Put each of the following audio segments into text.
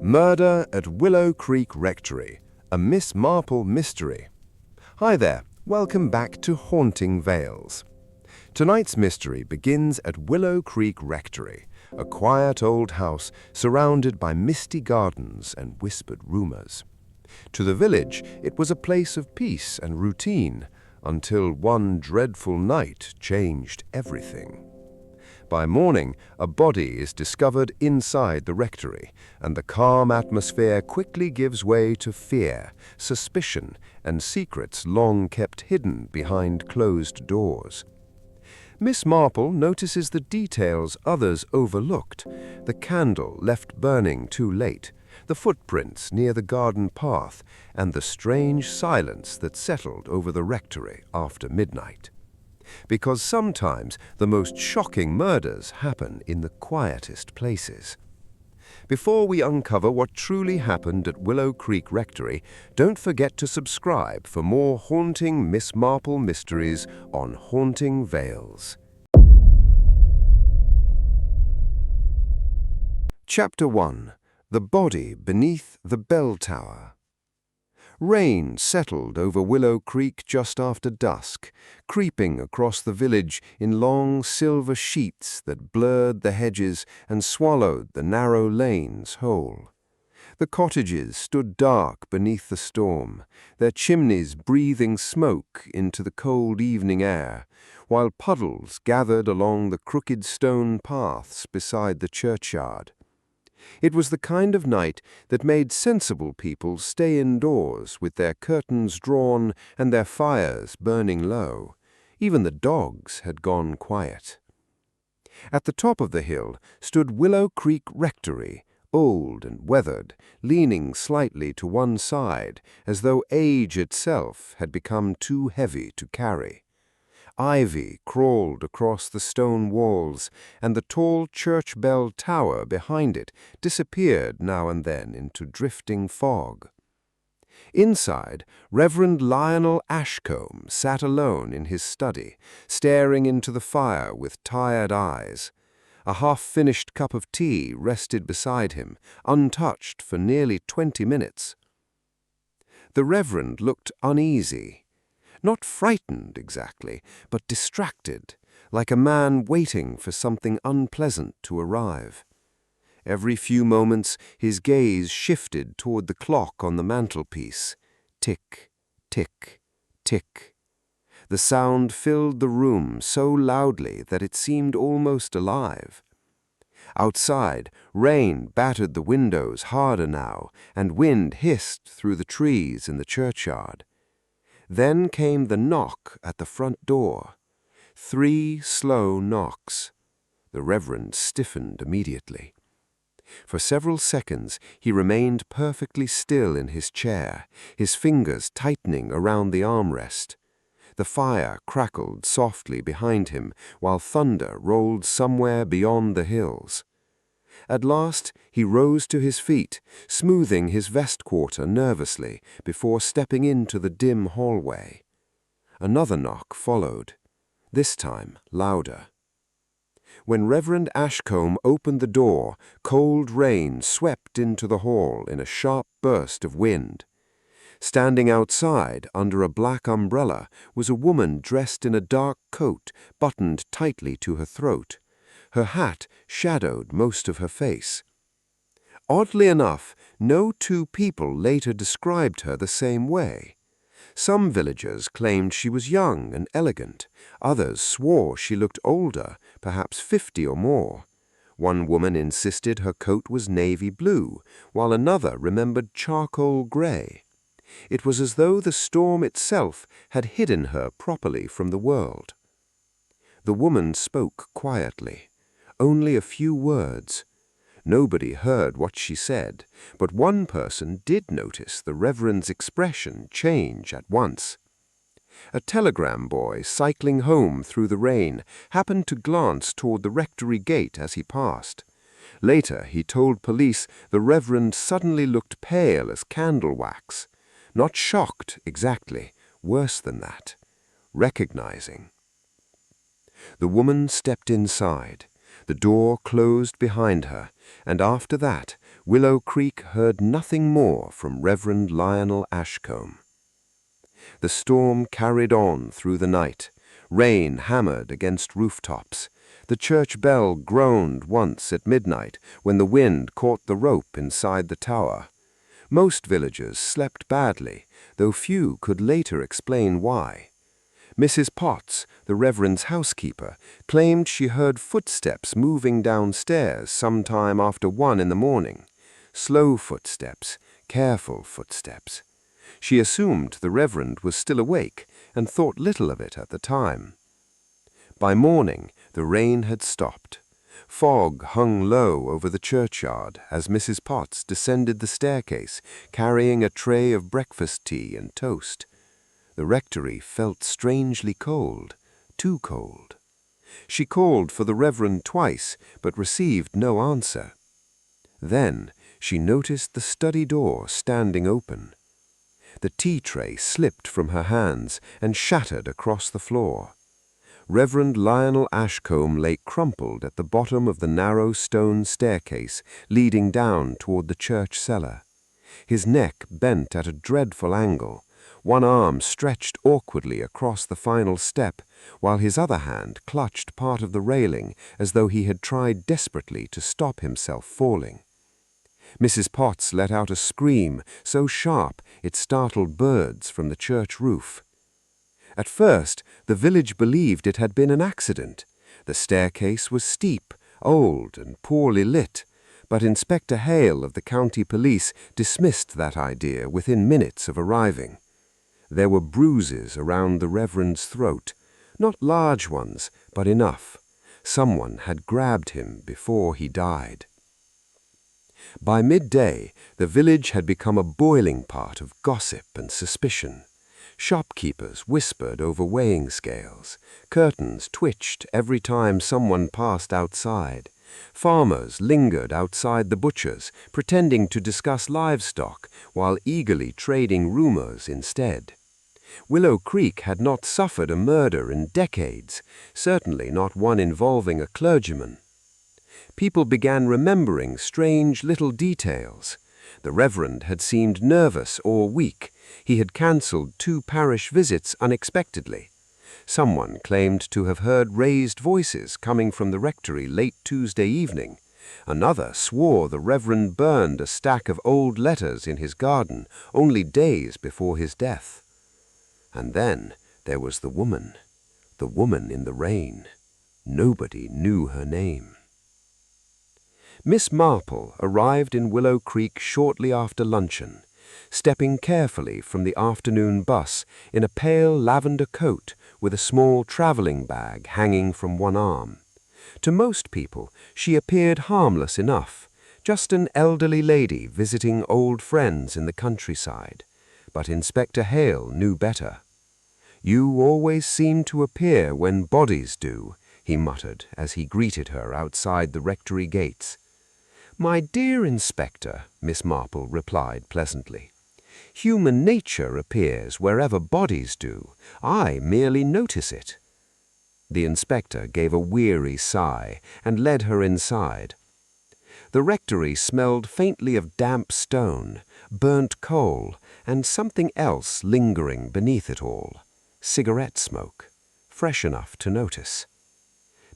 Murder at Willow Creek Rectory, a Miss Marple mystery. Hi there, welcome back to Haunting Vales. Tonight's mystery begins at Willow Creek Rectory, a quiet old house surrounded by misty gardens and whispered rumors. To the village, it was a place of peace and routine, until one dreadful night changed everything. By morning, a body is discovered inside the rectory, and the calm atmosphere quickly gives way to fear, suspicion, and secrets long kept hidden behind closed doors. Miss Marple notices the details others overlooked: the candle left burning too late, the footprints near the garden path, and the strange silence that settled over the rectory after midnight. Because sometimes the most shocking murders happen in the quietest places. Before we uncover what truly happened at Willow Creek Rectory, don't forget to subscribe for more haunting Miss Marple mysteries on Haunting Vales. Chapter 1. The Body Beneath the Bell Tower. Rain settled over Willow Creek just after dusk, creeping across the village in long silver sheets that blurred the hedges and swallowed the narrow lanes whole. The cottages stood dark beneath the storm, their chimneys breathing smoke into the cold evening air, while puddles gathered along the crooked stone paths beside the churchyard. It was the kind of night that made sensible people stay indoors with their curtains drawn and their fires burning low. Even the dogs had gone quiet. At the top of the hill stood Willow Creek Rectory, old and weathered, leaning slightly to one side, as though age itself had become too heavy to carry. Ivy crawled across the stone walls, and the tall church bell tower behind it disappeared now and then into drifting fog. Inside, Reverend Lionel Ashcombe sat alone in his study, staring into the fire with tired eyes. A half-finished cup of tea rested beside him, untouched for nearly 20 minutes. The Reverend looked uneasy. Not frightened exactly, but distracted, like a man waiting for something unpleasant to arrive. Every few moments his gaze shifted toward the clock on the mantelpiece. Tick, tick, tick. The sound filled the room so loudly that it seemed almost alive. Outside, rain battered the windows harder now, and wind hissed through the trees in the churchyard. Then came the knock at the front door. 3 slow knocks. The Reverend stiffened immediately. For several seconds he remained perfectly still in his chair, his fingers tightening around the armrest. The fire crackled softly behind him, while thunder rolled somewhere beyond the hills. At last he rose to his feet, smoothing his vest quarter nervously before stepping into the dim hallway. Another knock followed, this time louder. When Reverend Ashcombe opened the door, cold rain swept into the hall in a sharp burst of wind. Standing outside under a black umbrella was a woman dressed in a dark coat buttoned tightly to her throat. Her hat shadowed most of her face. Oddly enough, no two people later described her the same way. Some villagers claimed she was young and elegant. Others swore she looked older, perhaps 50 or more. One woman insisted her coat was navy blue, while another remembered charcoal gray. It was as though the storm itself had hidden her properly from the world. The woman spoke quietly. Only a few words. Nobody heard what she said, but one person did notice the Reverend's expression change at once. A telegram boy cycling home through the rain happened to glance toward the rectory gate as he passed. Later he told police the Reverend suddenly looked pale as candle wax. Not shocked exactly, worse than that. Recognizing. The woman stepped inside. The door closed behind her, and after that, Willow Creek heard nothing more from Reverend Lionel Ashcombe. The storm carried on through the night. Rain hammered against rooftops. The church bell groaned once at midnight when the wind caught the rope inside the tower. Most villagers slept badly, though few could later explain why. Mrs. Potts, the Reverend's housekeeper, claimed she heard footsteps moving downstairs sometime after 1 in the morning. Slow footsteps, careful footsteps. She assumed the Reverend was still awake and thought little of it at the time. By morning, the rain had stopped. Fog hung low over the churchyard as Mrs. Potts descended the staircase, carrying a tray of breakfast tea and toast. The rectory felt strangely cold, too cold. She called for the Reverend twice, but received no answer. Then she noticed the study door standing open. The tea tray slipped from her hands and shattered across the floor. Reverend Lionel Ashcombe lay crumpled at the bottom of the narrow stone staircase leading down toward the church cellar. His neck bent at a dreadful angle, one arm stretched awkwardly across the final step, while his other hand clutched part of the railing as though he had tried desperately to stop himself falling. Mrs. Potts let out a scream so sharp it startled birds from the church roof. At first, the village believed it had been an accident. The staircase was steep, old, and poorly lit, but Inspector Hale of the county police dismissed that idea within minutes of arriving. There were bruises around the Reverend's throat, not large ones, but enough. Someone had grabbed him before he died. By midday, the village had become a boiling pot of gossip and suspicion. Shopkeepers whispered over weighing scales. Curtains twitched every time someone passed outside. Farmers lingered outside the butcher's, pretending to discuss livestock while eagerly trading rumors instead. Willow Creek had not suffered a murder in decades, certainly not one involving a clergyman. People began remembering strange little details. The Reverend had seemed nervous or weak. He had cancelled 2 parish visits unexpectedly. Someone claimed to have heard raised voices coming from the rectory late Tuesday evening. Another swore the Reverend burned a stack of old letters in his garden only days before his death. And then there was the woman in the rain. Nobody knew her name. Miss Marple arrived in Willow Creek shortly after luncheon, stepping carefully from the afternoon bus in a pale lavender coat with a small traveling bag hanging from one arm. To most people, she appeared harmless enough, just an elderly lady visiting old friends in the countryside. But Inspector Hale knew better. "You always seem to appear when bodies do," he muttered as he greeted her outside the rectory gates. "My dear Inspector," Miss Marple replied pleasantly, "human nature appears wherever bodies do. I merely notice it." The inspector gave a weary sigh and led her inside. The rectory smelled faintly of damp stone, burnt coal, and something else lingering beneath it all. Cigarette smoke, fresh enough to notice.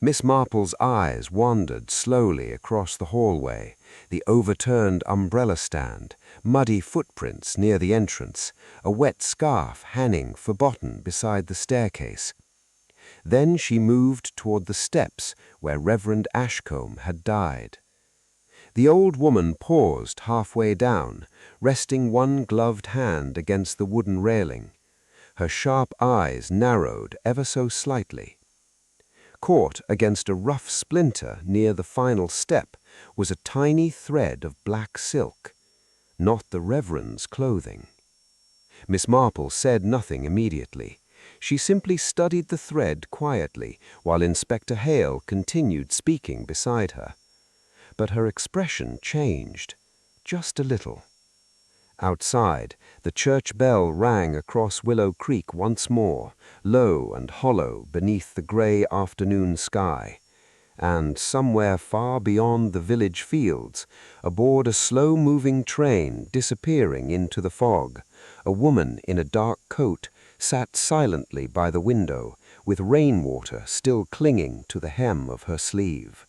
Miss Marple's eyes wandered slowly across the hallway, the overturned umbrella stand, muddy footprints near the entrance, a wet scarf hanging forgotten beside the staircase. Then she moved toward the steps where Reverend Ashcombe had died. The old woman paused halfway down, resting one gloved hand against the wooden railing. Her sharp eyes narrowed ever so slightly. Caught against a rough splinter near the final step was a tiny thread of black silk, not the Reverend's clothing. Miss Marple said nothing immediately. She simply studied the thread quietly while Inspector Hale continued speaking beside her. But her expression changed, just a little. Outside, the church bell rang across Willow Creek once more, low and hollow beneath the gray afternoon sky. and somewhere far beyond the village fields, aboard a slow-moving train disappearing into the fog, a woman in a dark coat sat silently by the window, with rainwater still clinging to the hem of her sleeve.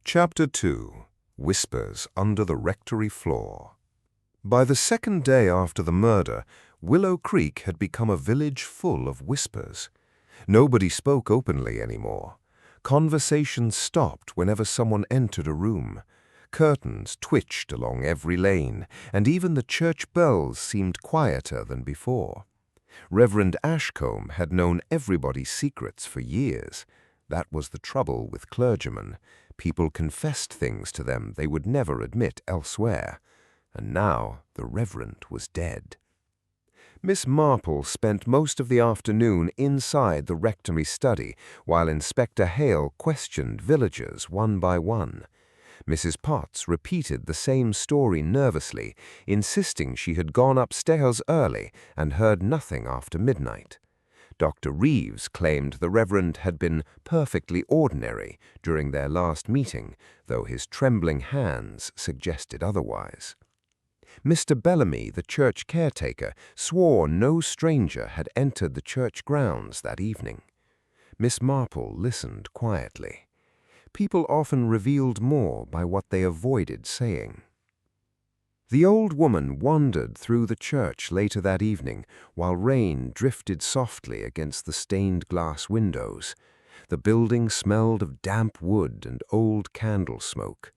Chapter 2. Whispers Under the Rectory Floor. By the second day after the murder, Willow Creek had become a village full of whispers. Nobody spoke openly anymore. Conversation stopped whenever someone entered a room. Curtains twitched along every lane, and even the church bells seemed quieter than before. Reverend Ashcombe had known everybody's secrets for years. That was the trouble with clergymen. People confessed things to them they would never admit elsewhere. And now the Reverend was dead. Miss Marple spent most of the afternoon inside the rectory study while Inspector Hale questioned villagers one by one. Mrs. Potts repeated the same story nervously, insisting she had gone upstairs early and heard nothing after midnight. Dr. Reeves claimed the Reverend had been perfectly ordinary during their last meeting, though his trembling hands suggested otherwise. Mr. Bellamy, the church caretaker, swore no stranger had entered the church grounds that evening. Miss Marple listened quietly. People often revealed more by what they avoided saying. The old woman wandered through the church later that evening while rain drifted softly against the stained glass windows. The building smelled of damp wood and old candle smoke.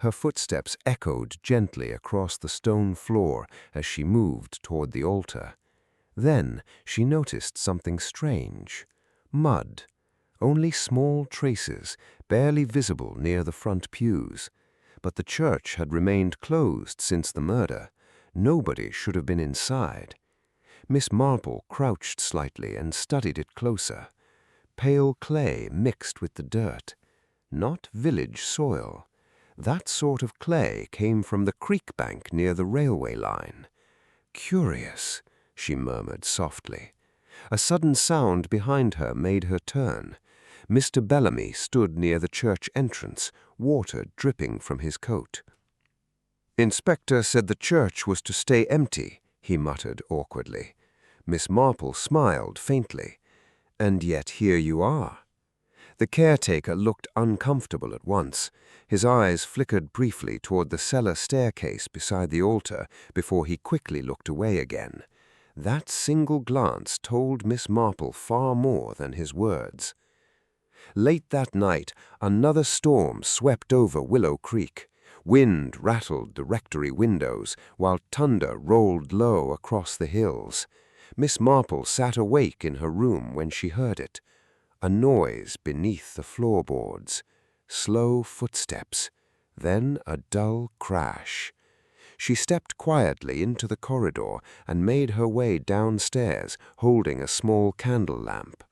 Her footsteps echoed gently across the stone floor as she moved toward the altar. Then she noticed something strange. Mud. Only small traces, barely visible near the front pews. But the church had remained closed since the murder. Nobody should have been inside. Miss Marple crouched slightly and studied it closer. Pale clay mixed with the dirt. Not village soil. That sort of clay came from the creek bank near the railway line. Curious, she murmured softly. A sudden sound behind her made her turn. Mr. Bellamy stood near the church entrance, water dripping from his coat. "Inspector said the church was to stay empty," he muttered awkwardly. Miss Marple smiled faintly. "And yet here you are." The caretaker looked uncomfortable at once. His eyes flickered briefly toward the cellar staircase beside the altar before he quickly looked away again. That single glance told Miss Marple far more than his words. Late that night, another storm swept over Willow Creek. Wind rattled the rectory windows, while thunder rolled low across the hills. Miss Marple sat awake in her room when she heard it. A noise beneath the floorboards. Slow footsteps. Then a dull crash. She stepped quietly into the corridor and made her way downstairs, holding a small candle lamp.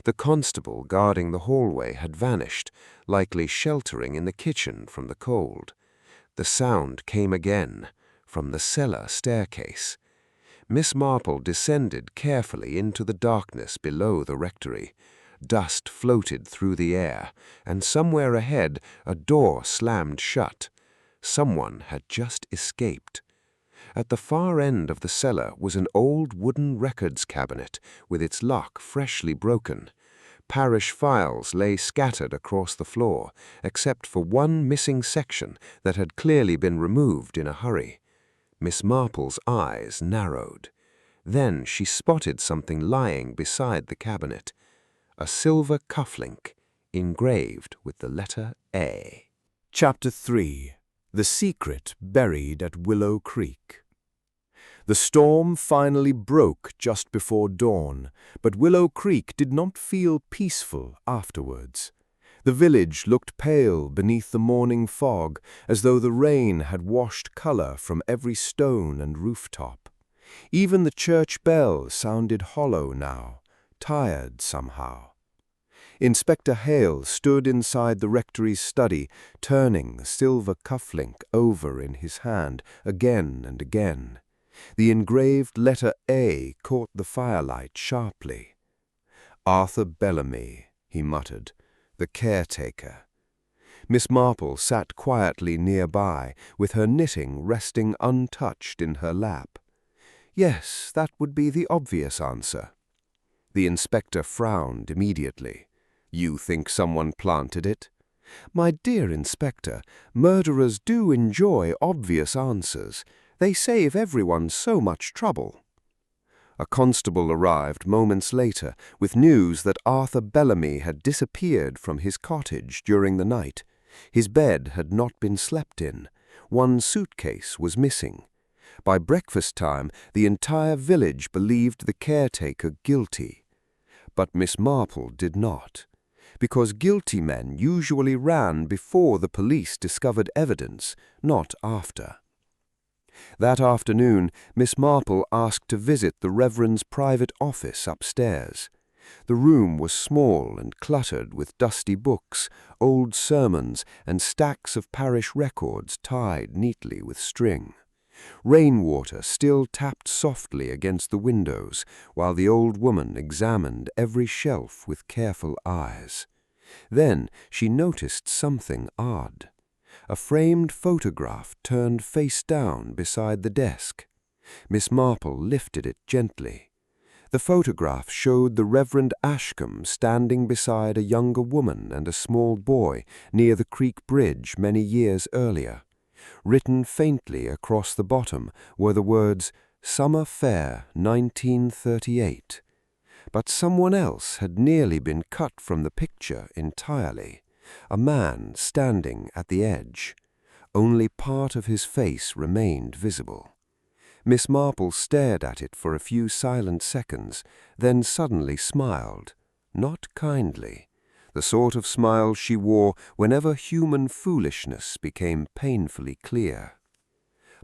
The constable guarding the hallway had vanished, likely sheltering in the kitchen from the cold. The sound came again, from the cellar staircase. Miss Marple descended carefully into the darkness below the rectory. Dust floated through the air, and somewhere ahead a door slammed shut. Someone had just escaped. At the far end of the cellar was an old wooden records cabinet with its lock freshly broken. Parish files lay scattered across the floor, except for one missing section that had clearly been removed in a hurry. Miss Marple's eyes narrowed. Then she spotted something lying beside the cabinet. A silver cufflink, engraved with the letter A. Chapter 3. The Secret Buried at Willow Creek. The storm finally broke just before dawn, but Willow Creek did not feel peaceful afterwards. The village looked pale beneath the morning fog, as though the rain had washed color from every stone and rooftop. Even the church bell sounded hollow now, tired somehow. Inspector Hale stood inside the rectory's study, turning the silver cufflink over in his hand again and again. The engraved letter A caught the firelight sharply. "Arthur Bellamy," he muttered, "the caretaker. Miss Marple sat quietly nearby, with her knitting resting untouched in her lap. Yes, that would be the obvious answer. The inspector frowned immediately. You think someone planted it? My dear Inspector, murderers do enjoy obvious answers. They save everyone so much trouble. A constable arrived moments later with news that Arthur Bellamy had disappeared from his cottage during the night. His bed had not been slept in. One suitcase was missing. By breakfast time, the entire village believed the caretaker guilty. But Miss Marple did not, because guilty men usually ran before the police discovered evidence, not after. That afternoon, Miss Marple asked to visit the Reverend's private office upstairs. The room was small and cluttered with dusty books, old sermons, and stacks of parish records tied neatly with string. Rainwater still tapped softly against the windows, while the old woman examined every shelf with careful eyes. Then she noticed something odd. A framed photograph turned face down beside the desk. Miss Marple lifted it gently. The photograph showed the Reverend Ashcombe standing beside a younger woman and a small boy near the creek bridge many years earlier. Written faintly across the bottom were the words, "Summer Fair, 1938." But someone else had nearly been cut from the picture entirely. A man standing at the edge. Only part of his face remained visible. Miss Marple stared at it for a few silent seconds, then suddenly smiled. Not kindly. The sort of smile she wore whenever human foolishness became painfully clear.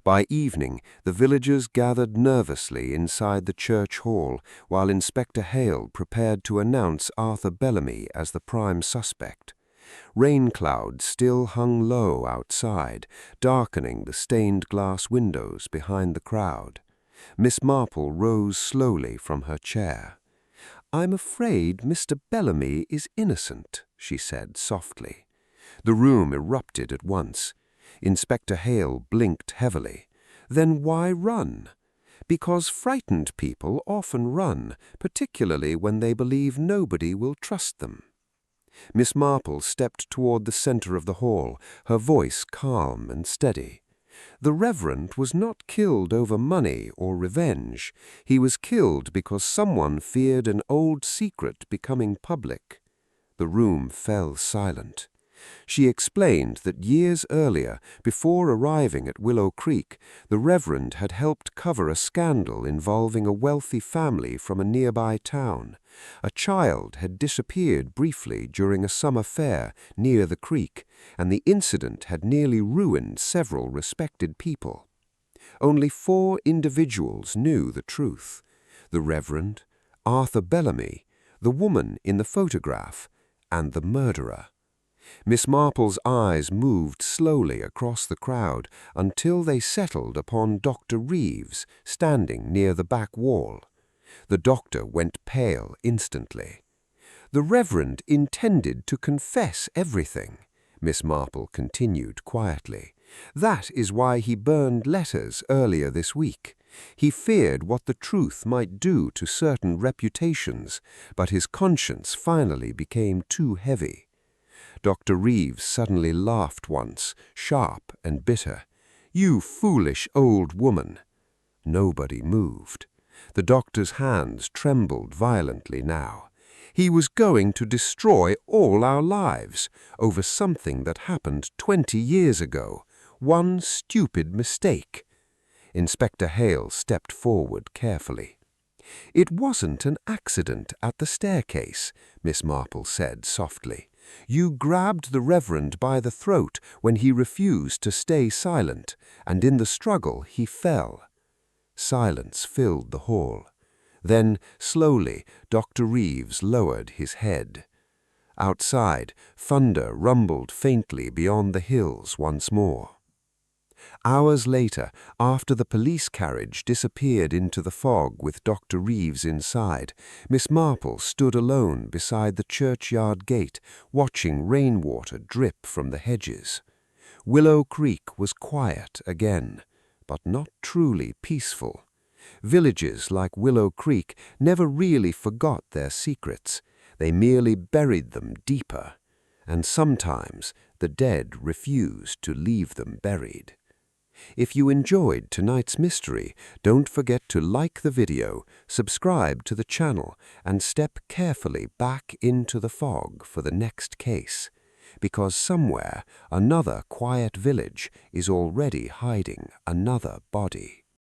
By evening, the villagers gathered nervously inside the church hall while Inspector Hale prepared to announce Arthur Bellamy as the prime suspect. Rain clouds still hung low outside, darkening the stained glass windows behind the crowd. Miss Marple rose slowly from her chair. "I'm afraid Mr. Bellamy is innocent," she said softly. The room erupted at once. Inspector Hale blinked heavily. Then why run? Because frightened people often run, particularly when they believe nobody will trust them. Miss Marple stepped toward the center of the hall, her voice calm and steady. The Reverend was not killed over money or revenge. He was killed because someone feared an old secret becoming public. The room fell silent. She explained that years earlier, before arriving at Willow Creek, the Reverend had helped cover a scandal involving a wealthy family from a nearby town. A child had disappeared briefly during a summer fair near the creek, and the incident had nearly ruined several respected people. Only 4 individuals knew the truth: the Reverend, Arthur Bellamy, the woman in the photograph, and the murderer. Miss Marple's eyes moved slowly across the crowd until they settled upon Dr. Reeves, standing near the back wall. The doctor went pale instantly. "The Reverend intended to confess everything," Miss Marple continued quietly. "That is why he burned letters earlier this week. He feared what the truth might do to certain reputations, but his conscience finally became too heavy." Dr. Reeves suddenly laughed once, sharp and bitter. "You foolish old woman." Nobody moved. The doctor's hands trembled violently now. "He was going to destroy all our lives over something that happened 20 years ago. One stupid mistake." Inspector Hale stepped forward carefully. "It wasn't an accident at the staircase," Miss Marple said softly. "You grabbed the Reverend by the throat when he refused to stay silent, and in the struggle he fell." Silence filled the hall. Then, slowly, Dr. Reeves lowered his head. Outside, thunder rumbled faintly beyond the hills once more. Hours later, after the police carriage disappeared into the fog with Dr. Reeves inside, Miss Marple stood alone beside the churchyard gate, watching rainwater drip from the hedges. Willow Creek was quiet again, but not truly peaceful. Villages like Willow Creek never really forgot their secrets. They merely buried them deeper, and sometimes the dead refused to leave them buried. If you enjoyed tonight's mystery, don't forget to like the video, subscribe to the channel, and step carefully back into the fog for the next case, because somewhere another quiet village is already hiding another body.